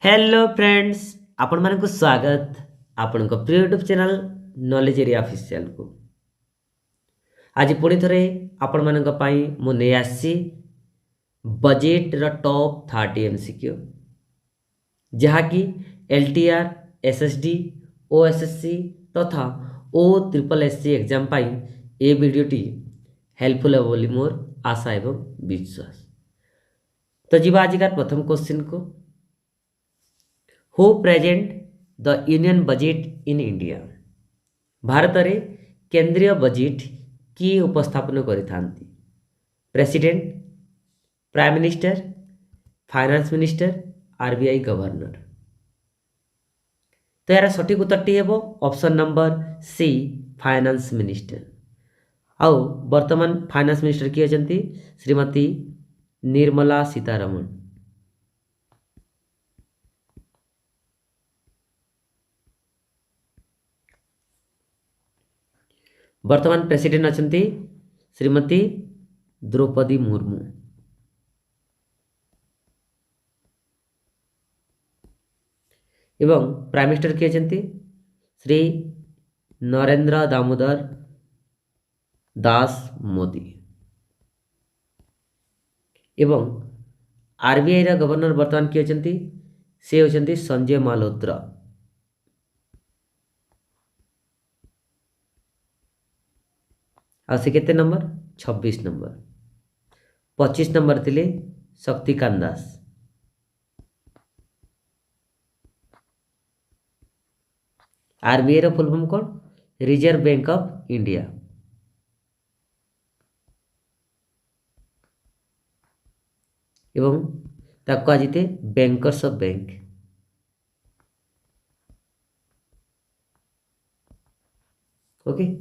Hello friends आपण मानक स्वागत आपण प्रिय YouTube channel knowledge area official को आज पुणी थे आपण मानक मु नहीं आसी बजेट रो टॉप 30 एमसीक्यू जहाँकि एलटीआर एसएसडी ओएसएससी तथा ओ ट्रिपल एससी एग्जाम पाई ए वीडियोटी हेल्पफुल है बोली मोर आशा एवं विश्वास। तो जी आजिकार प्रथम क्वेश्चन को who present the union budget in India Bharat रे केंद्रीय बजेट किए उपस्थापन करिथांती president prime minister finance minister RBI governor. तो यार सठिक उत्तरटी हेबो option number C finance minister. आउ वर्तमान फाइनेंस मिनिस्टर किए अछंती श्रीमती निर्मला सीतारमण। वर्तमान प्रेसिडेंट अछंती श्रीमती द्रौपदी मुर्मू। एवं प्राइम मिनिस्टर किए अछंती श्री नरेंद्र दामोदर दास मोदी। एवं आरबीआई रा गवर्नर वर्तमान किए अछंती से होचंती संजय माल्होत्रा। आ से केते नंबर 26 नंबर। 25 नंबर थिले शक्तिकांत दास। आरबीआई रा फुल फॉर्म कौन रिजर्व बैंक ऑफ इंडिया। एवं ताको आजिते bankers of bank. Okay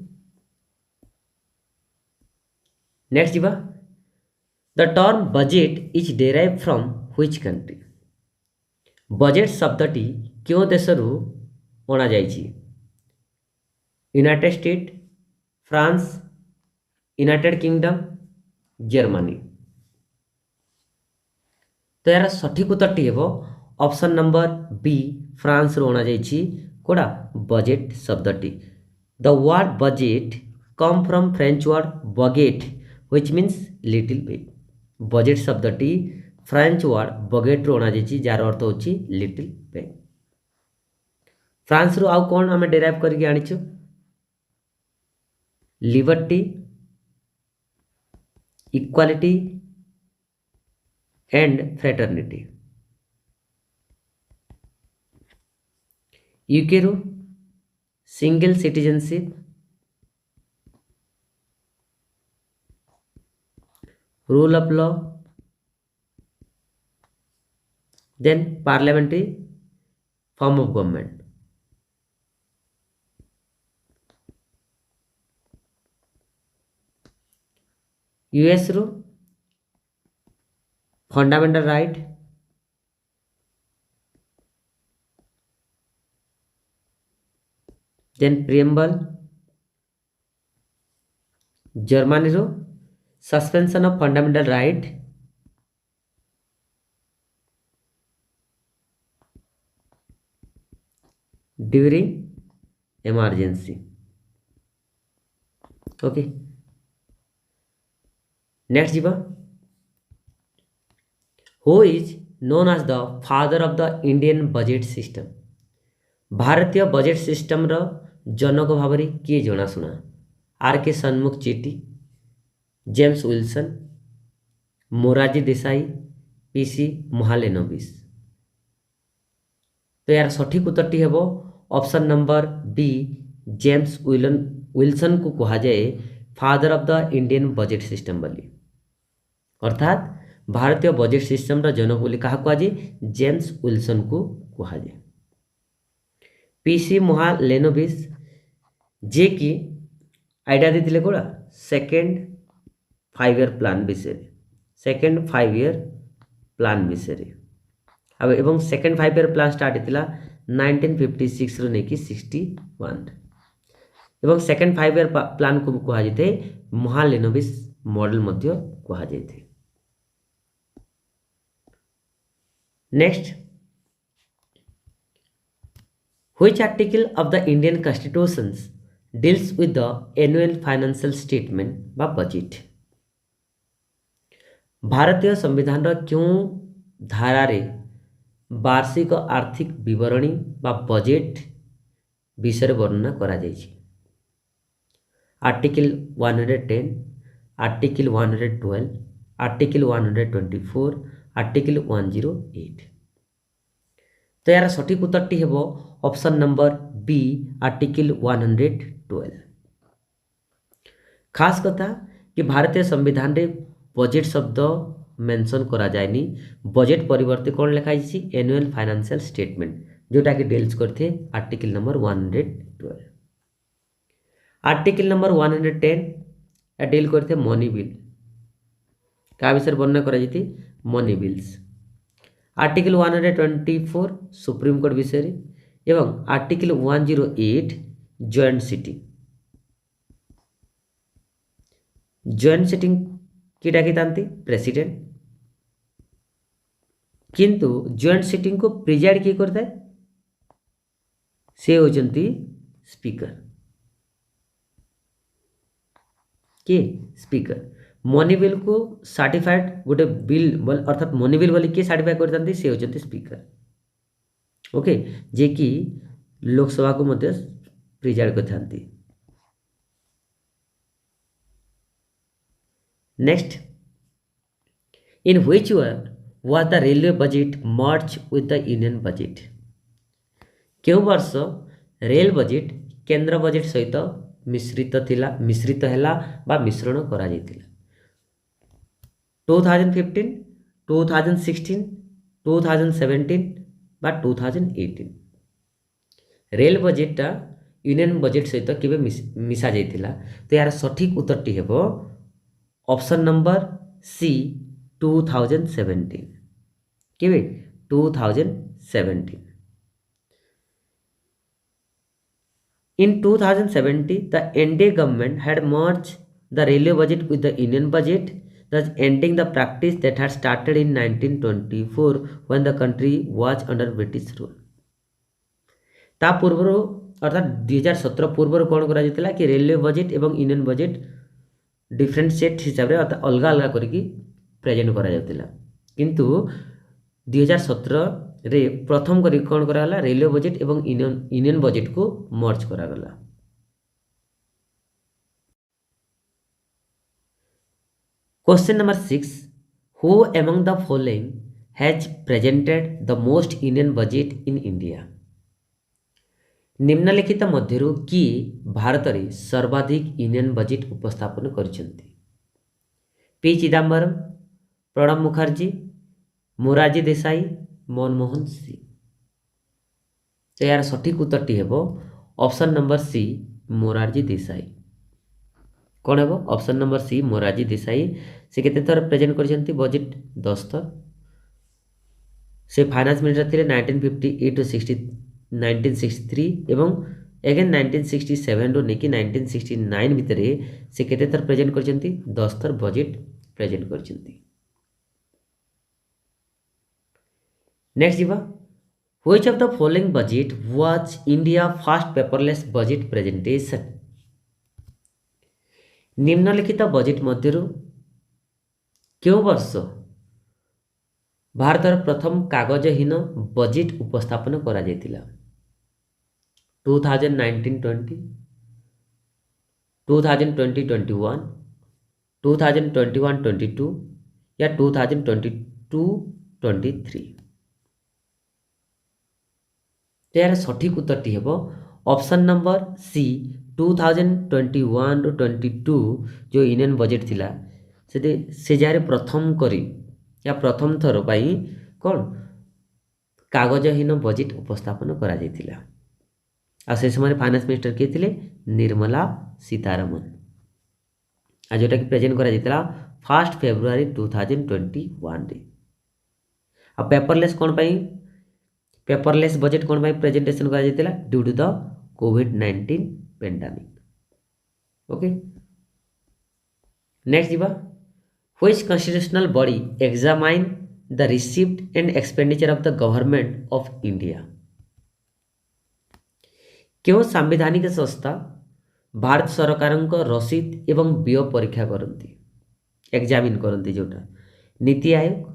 next जीवा the term budget is derive from which country बजेट शब्दटी क्यों देशरू अणा जाइछि United State France United Kingdom Germany. तो यार सठिक उत्तरटी हेबो ऑप्शन नंबर बी फ्रांस रू अणा जाइछि कोडा बजेट शब्दटी। The word budget come from French word bougette which means little big. Budget शब्दटी फ्रेंच वर्ड बगेट रू अणा जाइछि जार अर्थ होछि लिटिल बिग। फ्रांस रू आउ कोन हमें डेराइव करके आनिछु liberty equality and fraternity. UK रू single citizenship rule of law then parliamentary form of government. US रू fundamental right then preamble. Germany रू suspension of fundamental right during emergency. Okay next जीवा who is known as the father of the Indian budget system भारतीय budget system रो जनक भावरी किए जनाशुना R K Shanmukham Chetty James Wilson Morarji Desai PC Mahalanobis. तो यार सठिक उत्तरटी हेबो option number B James Wilson को कहा जाए father of the Indian budget system बोली अर्थात भारतीय बजेट सिस्टम रा जनक बोली कहा कहा जाए जेम्स विल्सन को कहा जाए। पीसी महालेनोबिस जे कि आइडिया देथिले कोडा सेकंड 5 ईयर प्लान विषय सेकंड 5 ईयर प्लान विषय अब एवं सेकंड 5 ईयर प्लान स्टार्ट होता 1956 रू नेकी 61 एवं सेकंड 5 ईयर प्लान को कहा जाए महालेनोबिस मॉडल मध्य कहा जाए। Next Which article of the Indian Constitution deals with the annual financial statement বা budget? ଭାରତୀୟ ସମ୍ବିଧାନର କେଉଁ ଧାରାରେ ବାର୍ଷିକ ଆର୍ଥିକ ବିବରଣୀ ବା ବଜେଟ୍ ବିଷୟରେ ବର୍ଣ୍ଣନା କରାଯାଇଛି? Article 110, article 112, article 124, article 108। तो यार सठिक उत्तरटी हेब ऑप्शन नंबर बी आर्टिकल 112। खास कथा कि भारतीय संविधान रे बजेट शब्द मेंशन करा जायनी। बजेट परिवर्ते कौन लिखाई एनुअल फाइनेंशियल स्टेटमेंट जोटा कि डील्स करथे article number 112। Article number 110 deal करथे मनी बिल का विषय वर्णना करा money bills. Article 124 supreme court विषय एवं article 108 joint sitting. Joint sitting कि डाकिथांती प्रेसिडेंट, किंतु जॉइंट सिटिंग को प्रिजाइड किए करता है से होचंती स्पीकर के स्पीकर। मनी बिल को सर्टिफाइड गोटे बिल अर्थात मनी बिल बोली किए सर्टिफाई करते से होचंती स्पीकर। ओके जे कि लोकसभा को मध्य प्रिजाइड करथांती। Next, in which year was the railway budget merged with the union budget? केउ वर्ष रेल बजेट केंद्र बजेट सहित मिश्रित हैला बा मिश्रण करा जायतिला? 2015, 2016, 2017 बा 2018। रेल बजेटा यूनियन बजेट सहित केबे मिसा जायतिला? तो यार सठिक उत्तरटी हेबो ऑप्शन नंबर सी 2017। केबे 2017। In 2017, the NDA government had merged the railway budget with the union budget, thus ending the practice that had started in 1924 when the country was under British rule. ता पूर्व अर्थात 2017 पूर्व कौन करा जायतिला कि रेलवे बजेट एवं union budget different set हिसाब रे अर्थात अलग अलग करके प्रेजेंट करा जायतिला, किंतु 2017 रे प्रथम करी कौन कराला रेलवे बजेट एवं यूनियन बजेट को मर्ज करागला। Question number 6, who among the following has presented the most union budget in India? निम्नलिखित मध्यरु कि भारत रे सर्वाधिक यूनियन बजेट उपस्थापन करिसेंती? पी चिदंबरम, प्रणब मुखर्जी, मोरारजी देसाई, मनमोहन सिंह। तो यार सठिक उत्तरटी हेबो option number C Morarji Desai. कौन हेबो option number C Morarji Desai. से केते थर प्रेजेंट करछंती बजेट 10 थर। से फाइनेंस मिनिस्टर थिले 1958 टू 1963 एवं अगेन 1967 रो नेकी 1969 भितरे से केते थर प्रेजेंट करछंती 10 थर बजेट प्रेजेंट करछंती। नेक्स्ट जीवा, which of the following budget was India first paperless budget presentation? निम्नलिखित बजेट मध्यरु केउ वर्ष भारतर प्रथम कागजहीन बजेट उपस्थापन करा जायतिला? 2019-20, 2020-21, 2021-22 या 2022-23? तो यार सठिक उत्तरटी हेबो ऑप्शन नंबर सी 2021-22 जो यूनियन बजेट थिला से जारे प्रथम करी या प्रथम थर पाई कौन कागजहीन बजेट उपस्थापन करा जायतिला। आ से समय फाइनेंस मिनिस्टर किए थिले निर्मला सीतारमण। आ जोटा कि प्रेजेंट करा जायतिला 1 फेब्रुआरी 2021 रे। आ पेपरलेस कौन पाई पेपरलेस बजेट कौन पाई प्रेजेंटेशन करा जायतिला? ड्यू टू द कोविड-19 पेंडेमिक। ओके नेक्स्ट जीवा, which constitutional body examine the receipt and expenditure of the government of India? केउं सांविधानिक संस्था भारत सरकार रसीद एवं व्यय परीक्षा करती एग्जामिन करती जोटा NITI Aayog,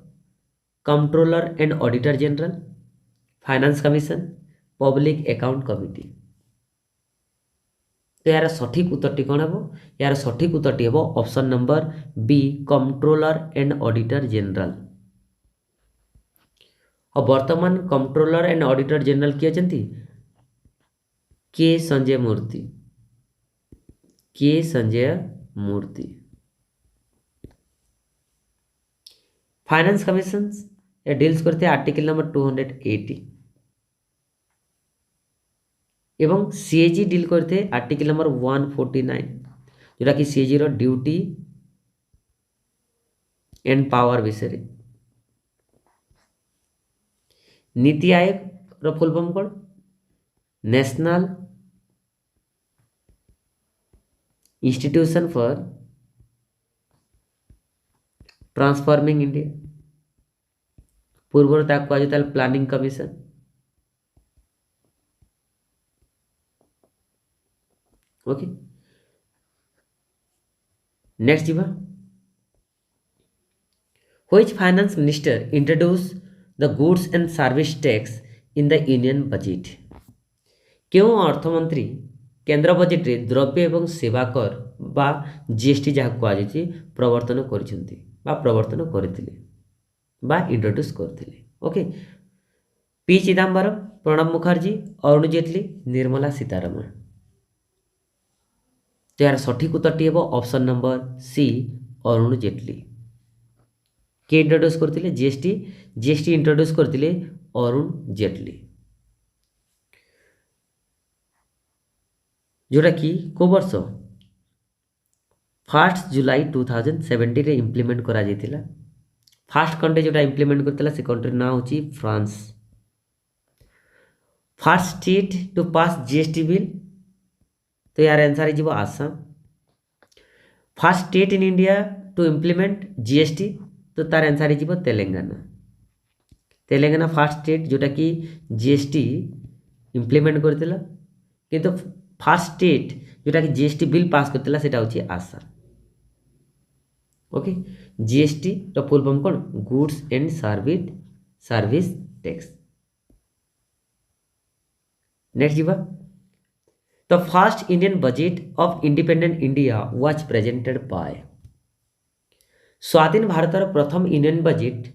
controller and auditor general, finance commission, public account committee. तो यार सठिक उत्तरटी कौन हम? यार सठिक उत्तरटी हम option number B, controller and auditor general. और वर्तमान कंट्रोलर एंड ऑडिटर जनरल किए अछंती? के Sanjay Murthy. K Sanjay Murthy. Finance commission ये डील्स करते आर्टिकल नंबर 280 एवं सीएजी डील करते आर्टिकल नंबर 149 जोटा कि सीएजी रो ड्यूटी एंड पावर विषय। नीति आयोग रो फुल फॉर्म कौन? National institution for transforming India. पूर्व प्लानिंग कमिशन। ओके नेक्स्ट जीवा which finance minister introduce the goods and service tax in the union budget. क्यों अर्थमंत्री केंद्र बजेट रे द्रव्य एवं सेवा कर बा जीएसटी जहाँ कहुच्छी प्रवर्तन प्रवर्तन करथिले बा इंट्रोड्यूस करथिले। Okay P Chidambaram, Pranab Mukherjee, Arun Jaitley, Nirmala Sitharaman. तो यार सठिक उत्तरटी हम option number C, Arun Jaitley. के इंट्रोड्यूस करथिले? जीएसटी इंट्रोड्यूस करथिले अरुण जेटली, जोटा कि को वर्ष 1 जुलाई 2017 रे इम्प्लीमेंट करा जायतिला। फास्ट कंट्री जोटा इम्प्लीमेंट करथिला से कंट्री ना होची France. First state to pass GST bill, तो यार आंसर हो Assam. First state in India to implement GST, तो तार आंसर हो तेलंगाना। तेलंगाना फर्स्ट स्टेट जोटा कि जीएसटी इम्प्लीमेंट करथिला, किंतु फर्स्ट स्टेट जोटा कि जीएसटी बिल पास करथिला सेटा होची आसाम। ओके जीएसटी रो फुल फॉर्म कौन? Goods and service tax. Next जीवा the first Indian budget of independent India was presented by. स्वाधीन भारतर प्रथम इंडियन बजेट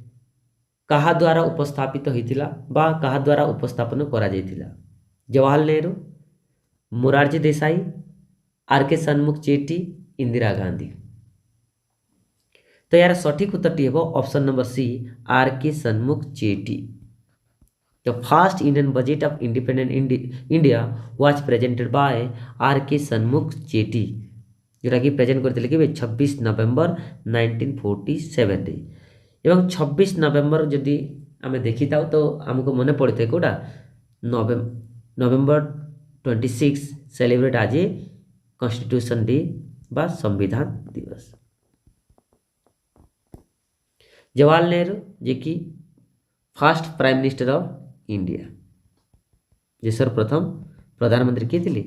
कहा द्वारा उपस्थापित होइतिला बा कहा द्वारा उपस्थापन करा जायतिला? जवाहरलाल नेहरू, मोरारजी देसाई, आर.के. सन्मुख चेट्टी, इंदिरा गांधी। तो यार सठिक उत्तरटी हम option number C, R K. Shanmukham Chetty. The first Indian budget of independent India was presented by R K. Shanmukham Chetty, जोटा कि प्रेजेंट करते कि 26 नवेम्बर 1947 रे। एवं 26 नवेम्बर जदि आम देखी था तो आमको मन पड़ता है कौटा नवेम्बर 26 सेलिब्रेट आज कॉन्स्टिट्यूशन डे बा संविधान दिवस। जवाहरलाल नेहरू जे कि first prime minister of India, देशर प्रथम प्रधानमंत्री किए थे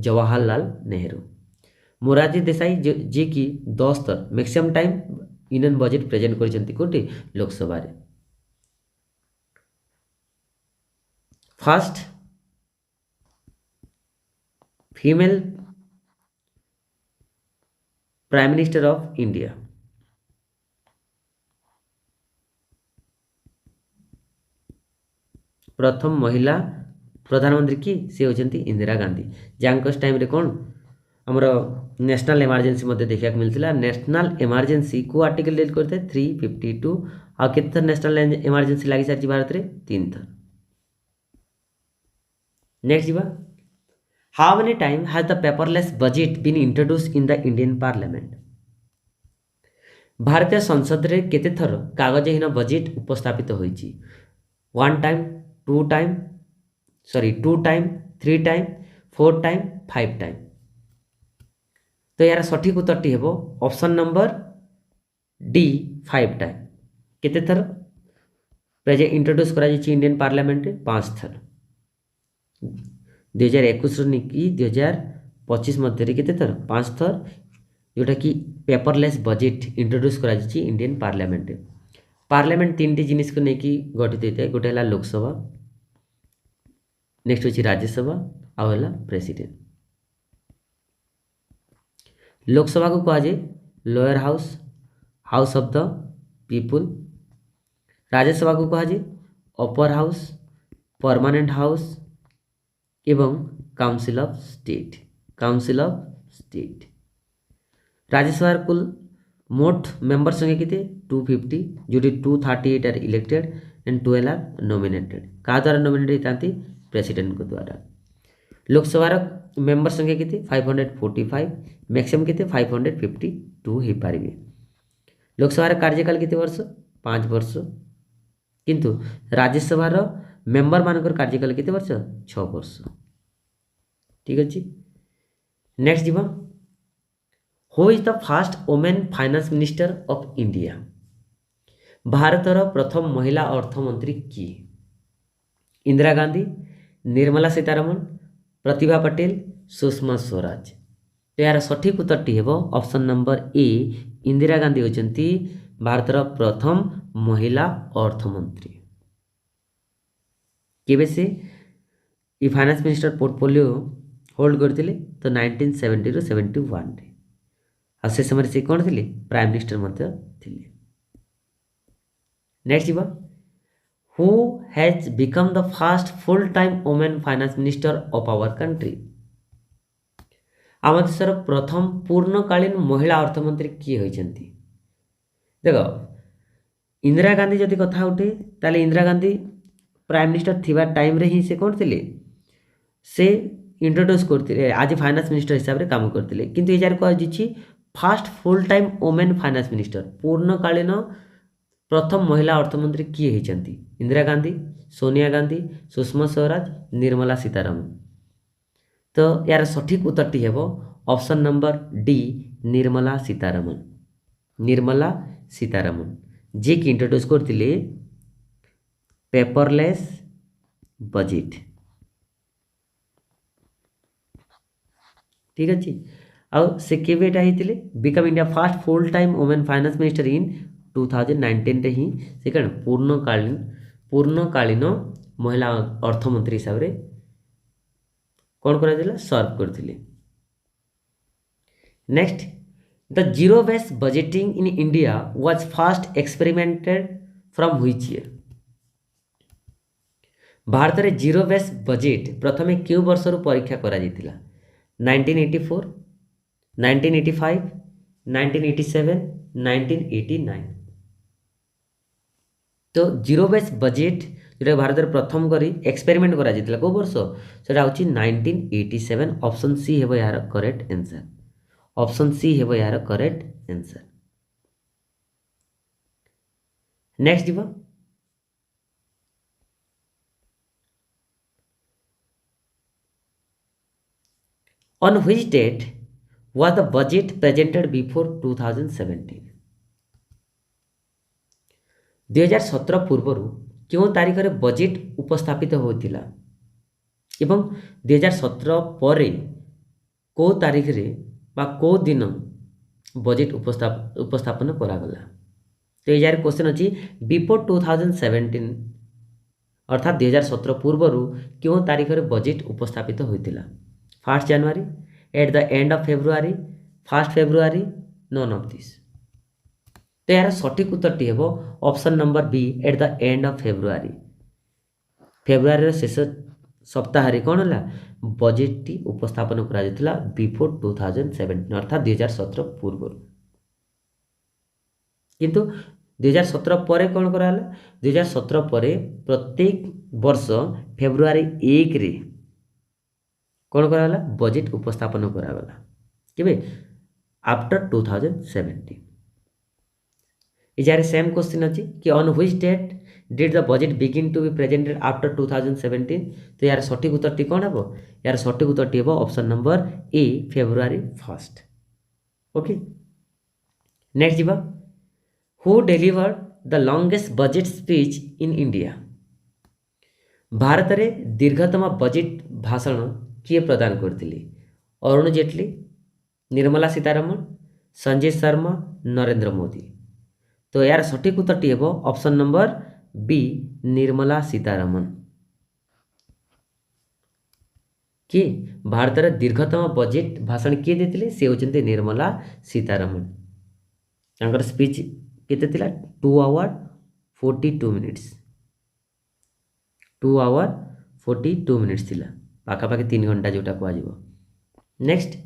जवाहरलाल नेहरू। मोरारजी देसाई जे कि 10 थर maximum time Indian budget present करछंती कोठी लोकसभा रे। First female prime minister of India. प्रथम महिला प्रधानमंत्री की से होचंती इंदिरा गांधी, जहाँकस टाइम रे कौन हमरो नेशनल इमरजेंसी मध्य देखा मिलता। नेशनल इमरजेंसी को आर्टिकल डील करते 352 आ केते नेशनल इमरजेंसी लगी सारी भारत रे 3 थर। नेक्स्ट जीवा how many time has the paperless budget been introduce in the Indian parliament. भारतीय संसद रे केते थर कागजहीन बजेट उपस्थापित होईची? 1 time, 2 time, 3 time, 4 time, 5 time. तो यार सठिक उत्तरटी हम ऑप्शन नंबर डी, 5 टाइम। केते थर प्रेजेंट इंट्रोड्यूस करा इंडियन पार्लियामेंट? 5 थर। 2021 नहीं 2025 मध्य केते थर 5 थर जोटा कि पेपरलेस बजेट इंट्रोड्यूस करा इंडियन पार्लियामेंट। पार्लियामेंट 3टी जिनिस को लेकिन गठित होता है, गोटे है लोकसभा, नेक्स्ट हूँ राज्यसभा आउ है प्रेसिडेंट। लोकसभा को कहा जाए lower house, house of the people. Rajya Sabha को कहा जाए अपर हाउस, परमानेंट हाउस एवं council of state, council of state. Rajya Sabha कुल मोट मेंबर संख्या कितने 250, जो 238 are elected and 12 are nominated. क्या द्वारा नॉमिनेटेड होती प्रेसिडेंट को द्वारा। लोकसभा मेंबर संख्या कितने 545, मैक्सिमम कितने 552 हो पारे। लोकसभा कार्यकाल कितने वर्ष 5 वर्ष, किंतु राज्यसभा मेंबर मानकर कार्यकाल कितने वर्ष 6 वर्ष। ठीक अच्छे। नेक्स्ट जीवा who is the first women finance minister of India. भारतर प्रथम महिला अर्थमंत्री किए? इंदिरा गांधी, निर्मला सीतारमण, प्रतिभा पटेल, सुषमा स्वराज। तो यार सठिक उत्तरटी हेबो option number A, Indira Gandhi होचंती भारतर प्रथम महिला अर्थमंत्री। केबे से ये फाइनेंस मिनिस्टर पोर्टफोलियो होल्ड करते तो 1970 ରୁ 71 रे। आ से समय से कौन थे प्राइम मिनिस्टर मध्य थिले। नेक्स्ट जीवा who has become the first full time women finance minister of our country. आम देशर प्रथम पूर्णकालीन महिला अर्थमंत्री किए होइछंती? देखो इंदिरा गांधी जदि कथा उठे ताले इंदिरा गांधी प्राइम मिनिस्टर थिबा टाइम रे ही से कौन थे से इंट्रोड्यूस करते आज फाइनेंस मिनिस्टर हिसाब से काम करते, किंतु ये जार कह first full time women finance minister पूर्णकालीन प्रथम महिला अर्थमंत्री किए होइछंती? इंदिरा गांधी, सोनिया गांधी, सुषमा स्वराज, निर्मला सीतारमण। तो यार सठिक उत्तरटी हेबो option number D, Nirmala Sitharaman. Nirmala Sitharaman जे कि इंट्रोड्यूस करथिले पेपरलेस बजेट। ठीक अच्छे। आउ से केवेटा होते become India fast full time women finance minister in 2019 रे ही से कण पूर्णकालीन महिला अर्थमंत्री हिसाब से कौन करा सर्व करथिले। Next the zero base budgeting in India was first experimented from which year. Bharat में जीरो बेस बजेट प्रथमे क्यों वर्ष परीक्षा करा जायतिला? 1984, 1985, 1987, 1989। तो जीरो बेस बजेट जो भारत में प्रथम करी एक्सपेरिमेंट करा जायतिला को वर्ष सेटा होची 1987। ऑप्शन सी हेबो यार करेक्ट आंसर। ऑप्शन सी हेबो यार करेक्ट आंसर। नेक्स्ट जीवा on which date was the budget presented before 2017। 2017 पूर्वर क्यों तारीख रे बजेट उपस्थापित होतिला एवं 2017 परे को तारीख रे बा को दिन बजेट उपस्थापन करा गला। तो ये यार क्वेश्चन अछि बिफोर 2017 अर्थात 2017 पूर्वर क्यों तारीख रे बजेट उपस्थापित होतिला? 1 January, at the end of February, 1 February, none of this. तो यार सठिक उत्तरटी हेबो option number B, at the end of February. फेब्रुआरी शेष सप्ताह रे कौन है बजेट टी उपस्थापन करा जायतिला बिफोर 2017 अर्थात 2017 पूर्व। किंतु 2017 परे कौन कराला? 2017 परे प्रत्येक वर्ष फेब्रुआरी 1 रे कौन कराला बजेट उपस्थापन करागला केबे आफ्टर 2017। इजारे सेम क्वेश्चन अछि कि on which date did the budget begin to be presented after 2017। तो यार सठिक उत्तरटी कौन हेबो? यार सठिक उत्तरटी हेबो option number A, February 1। Okay. Next जीवा who delivered the longest budget speech in India. Bharat रे दीर्घतम बजेट भाषण किए प्रदान करथिले? अरुण जेटली, निर्मला सीतारमण, संजय शर्मा, नरेंद्र मोदी। तो यार सठिक उत्तरटी हेबो option number B Nirmala Sitharaman. किए भारतर दीर्घतम बजेट भाषण किए देथिले? से होचंती निर्मला सीतारमण। तांकर स्पीच केते थिला? 2 आवर 42 मिनिट्स। 2 आवर 42 मिनिट्स थिला, पाखापाखि 3 घंटा जोटा कुआजिबो। Next,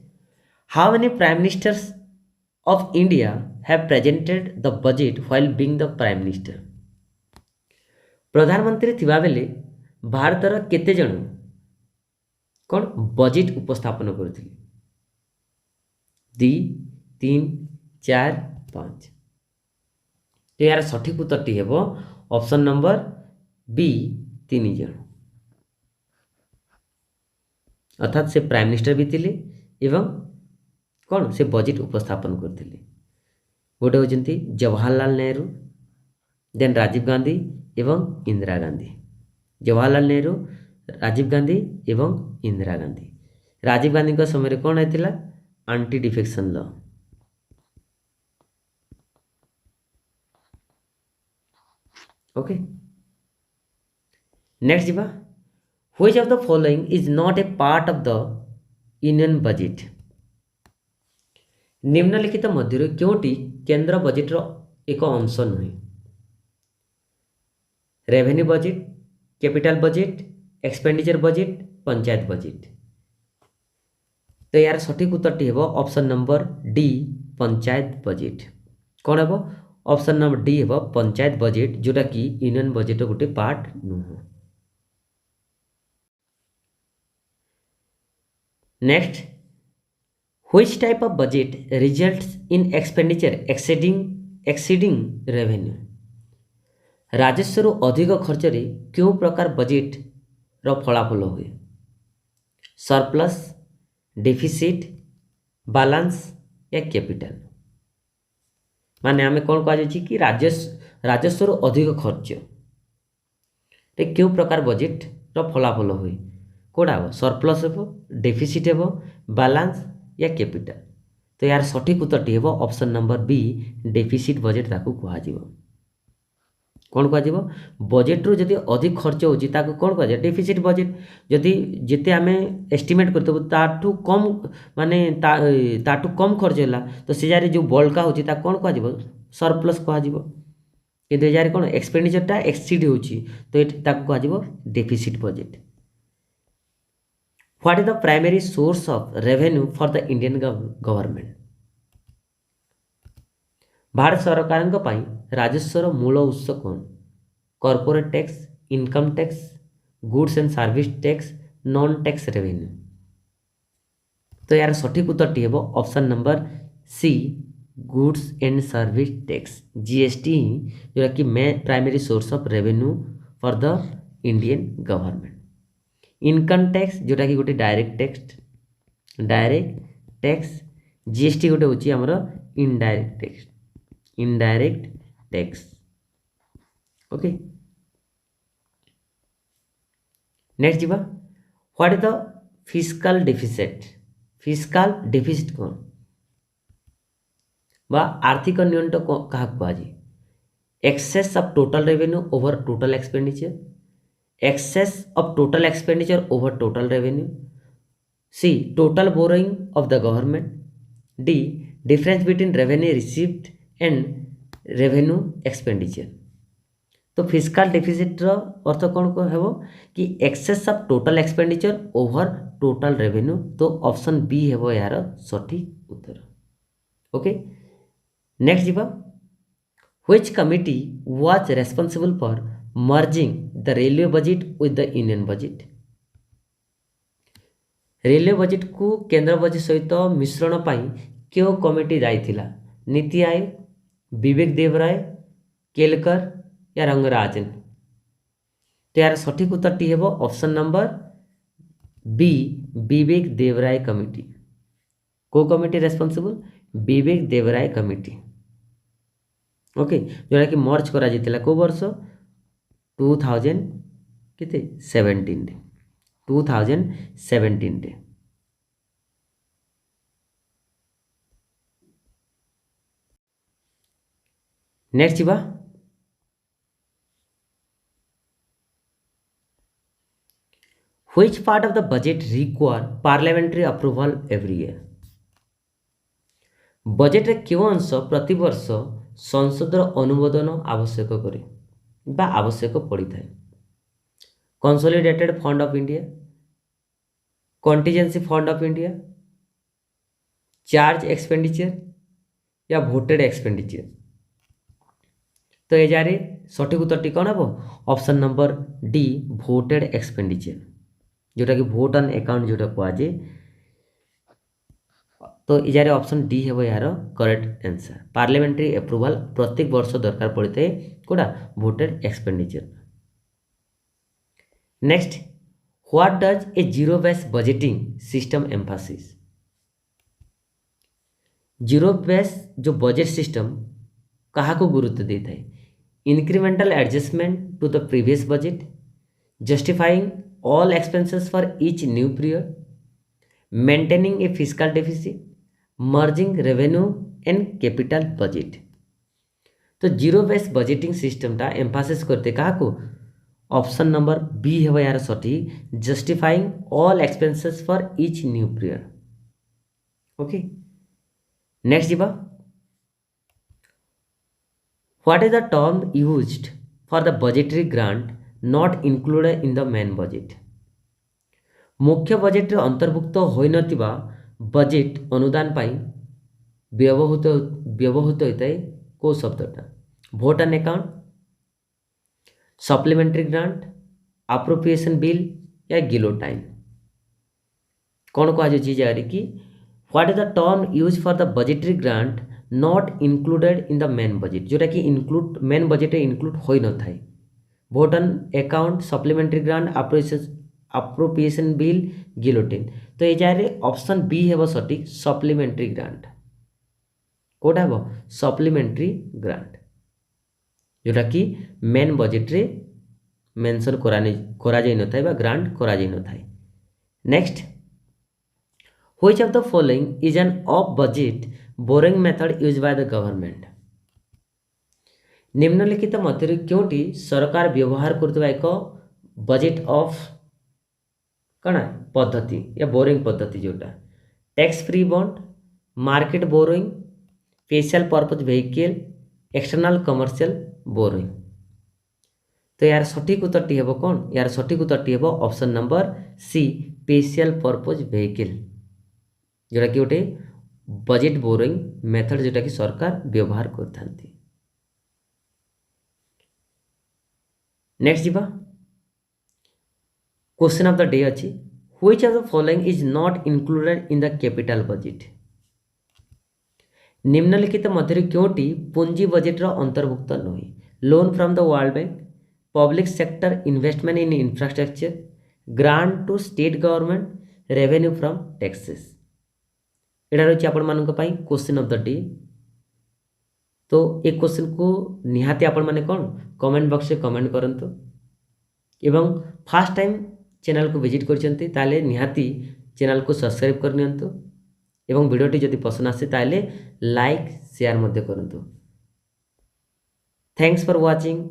how many prime ministers of India have presented the budget while being the prime minister? प्रधानमंत्री थिबा बेले भारतर केते जण कौन बजेट उपस्थापन करथिले? 2, 3, 4, 5। तो यार सठिक उत्तरटी हेबो ऑप्शन नंबर बी 3 जण। अर्थात से प्राइम मिनिस्टर भी थिले एवं कौन से बजेट उपस्थापन करथिले। गोटे होचंती जवाहरलाल नेहरू, देन राजीव गांधी एवं इंदिरा गांधी। जवाहरलाल नेहरू, राजीव गांधी एवं इंदिरा गांधी। राजीव गांधी का समय कौन आइथिला? Anti defection law. Okay, next जीवा, which of the following is not a part of the union budget? निम्नलिखित मध्य क्योंटी केंद्र बजेट रो एक अंश नुहे? Revenue budget, capital budget, expenditure budget, panchayat budget. तो यार सठिक उत्तरटी हेबो option number D panchayat budget. कौन हेबो? ऑप्शन नंबर डी हेबो पंचायत बजेट, जोटा कि यूनियन बजेट गोटे पार्ट नुह। Next, which type of budget results in expenditure exceeding revenue? राजस्व रु अधिक खर्च रे क्यों प्रकार बजेट रो फलाफल हुए? सरप्लस, डेफिसिट, बैलेंस या कैपिटल? माने आमे कौन कह जाय कि राजस्व रु अधिक खर्च रे क्यों प्रकार बजेट रो फलाफल हुए? कोड़ा हो? सरप्लस हेबो, डेफिसिट हेबो, बैलेंस या कैपिटल? तो यार सठिक उत्तरटी हेबो option number B deficit budget ताकू कहा जिवो। कौन कह जिवो? बजेट रु जदि अधिक खर्च होची ताकू कौन कह जाय? Deficit budget. जदि जेते आमे एस्टिमेट करतबो ताठू कम माने ताठू कम खर्च होला तो से जारे जो बळका होची ता कौन कह जिवो? सरप्लस कह जिवो। किंतु ए जारे कौन एक्सपेंडिचर ता एक्सीड होची तो एठी ताकू कह जिवो deficit budget. What is the primary source of revenue for the Indian government? Bharat सरकार राजस्वर मूल उत्स कौन? Corporate tax, income tax, goods and service tax, non tax revenue? तो यार सठिक उत्तरटी हेबो option number C goods and service tax, GST, जोटा कि primary source of revenue for the Indian government. Income tax जोटा कि गोटे डायरेक्ट टैक्स, जीएसटी गोटे होची हमर इनडायरेक्ट टैक्स। ओके, नेक्स्ट जीवा, what is the fiscal deficit? Fiscal deficit कौन बा आर्थिक न्यूनट क्या कहुए? Excess of total revenue over total expenditure, excess of total expenditure over total revenue, C total borrowing of the government, D difference between revenue received and revenue expenditure? तो fiscal deficit रो अर्थ कौन को हेबो कि excess of total expenditure over total revenue. तो option B हेबो यार सठिक उत्तर। ओके, नेक्स्ट जीवा, which committee was responsible for merging the railway budget with the union budget? Railway budget को केंद्र बजेट सहित मिश्रण पाई क्यों कमिटी जाइथिला? नीति आयोग, विवेक देवराय, केलकर या रंगराजन? तो यार सठिक उत्तरटी हेबो ऑप्शन नंबर बी विवेक देवराय कमिटी। को कमिटी रेस्पॉन्सिबल? विवेक देवराय कमिटी। ओके, जोटा कि मर्ज करा जितिला को वर्ष 2017 रे। 2017 रे। नेक्स्ट जीवा which part of the budget require parliamentary approval every year. Budget रे क्यों अंश प्रति वर्ष संसदर अनुमोदन आवश्यक करे बा आवश्यक पड़ी थाए। Consolidated fund of India, contingency fund of India, charge expenditure या भोटेड एक्सपेंडिचर। तो ये जारे सठिक उत्तर कौन हम option number D voted expenditure जोटा कि भोट ऑन अकाउंट जोटा कहुए। तो इजारे ऑप्शन डी है यार करेक्ट आंसर। पार्लियामेंट्री अप्रूवल प्रत्येक वर्ष दरकार पड़ता है कोड़ा voted expenditure. Next what does a zero base budgeting system emphasis. Zero base जो बजेट सिस्टम कहा को गुरुत्व देता है। Incremental adjustment to the previous budget, justifying all expenses for each new period, maintaining a fiscal deficit, merging revenue and capital budget. तो zero base budgeting सिस्टमटा emphasis करते क्या को ऑप्शन नंबर बी है यार सठिक, justifying all expenses for each new period. Okay next जीवा what is the term used for the budgetary grant not included in the main budget. मुख्य budget रे अंतर्भुक्त होई नथिबा बजेट अनुदान पाई व्यवहृत होता है को शब्दटा vote on account, supplementary grant, appropriation bill या गिलोटाइन। कौन कह जाए कि what is the term use for the budgetary grant not included in the main budget जोटा कि इंक्लूड मेन बजेट इंक्लूड हो न थाए। Vote on account, supplementary grant, appropriation bill, guillotine. तो ये जाए ऑप्शन बी है सठिक सप्लीमेंट्री ग्रांट। कोटा हम सप्लीमेंट्री ग्रांट जोटा कि मेन बजेट रे मेंशन करा जाई न थाए बा ग्रांट करा जाई न थाए। Next which of the following is an of budget boring method use by the government. निम्नलिखित मध्य क्योंटी सरकार व्यवहार करथबा एक बजेट ऑफ कण पद्धति या बोरिंग पद्धति जोटा tax free bond, market borrowing, special purpose vehicle, external commercial borrowing. तो यार सठिक उत्तरटी हेबो कौन यार सठिक उत्तरटी हेबो option number C special purpose vehicle जोटा कि गोटे बजेट बोरोइंग मेथड जोटा कि सरकार व्यवहार करथांती। नेक्स्ट जीवा क्वेश्चन ऑफ द डे अच्छी which of the following is not included in the capital budget. निम्नलिखित मध्य क्योंटी पूंजी बजेट अंतर्भुक्त नुहे। Loan from the world bank, public sector investment in infrastructure, grant to state government, revenue from taxes. यहाँ रही आपण मान क्वेश्चन ऑफ द डे। तो एक क्वेश्चन को निहाती आपण माने कौन कमेंट बॉक्स में कमेंट करंतु एवं फर्स्ट टाइम चैनल को विजिट करछंती ताले निहाती चैनल को सब्सक्राइब कर नियंतु एवं वीडियोटी जदि पसंद आसे ताले लाइक शेयर मध्य करंतु। Thanks for watching.